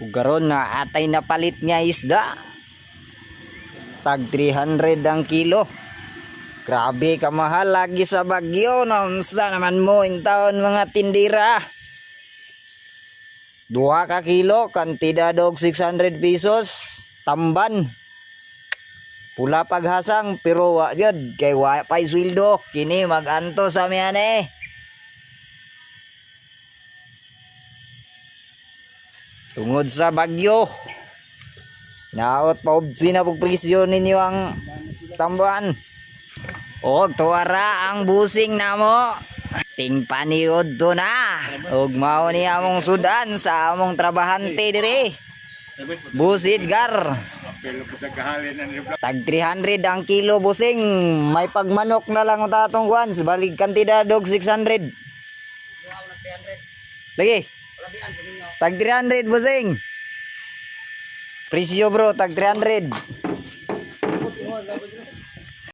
Ugaron na atay na palit nga isda. Tag 300 ang kilo. Grabe ka mahal lagi sa Bagyo. Naunsa naman mo in taon mga tindira. 2 ka kilo, kantidad og 600 pesos. Tamban. Pula paghasang pero wa jud kay wa pay sweldo. Kini maganto sa miyan eh. Tungod sa Bagyo. Naot pa obsi na pug presyo ninyo ang tamban. Og tuwara ang busing namo. Ting paniod to na. Og mao ni among sudan sa among trabahante diri. Busid gar. Tag 300 ang kilo busing. May pagmanok na lang tatong kuan. Balik kantidad og 600. Lagi. Tag 300 busing. Presyo bro, tag 300.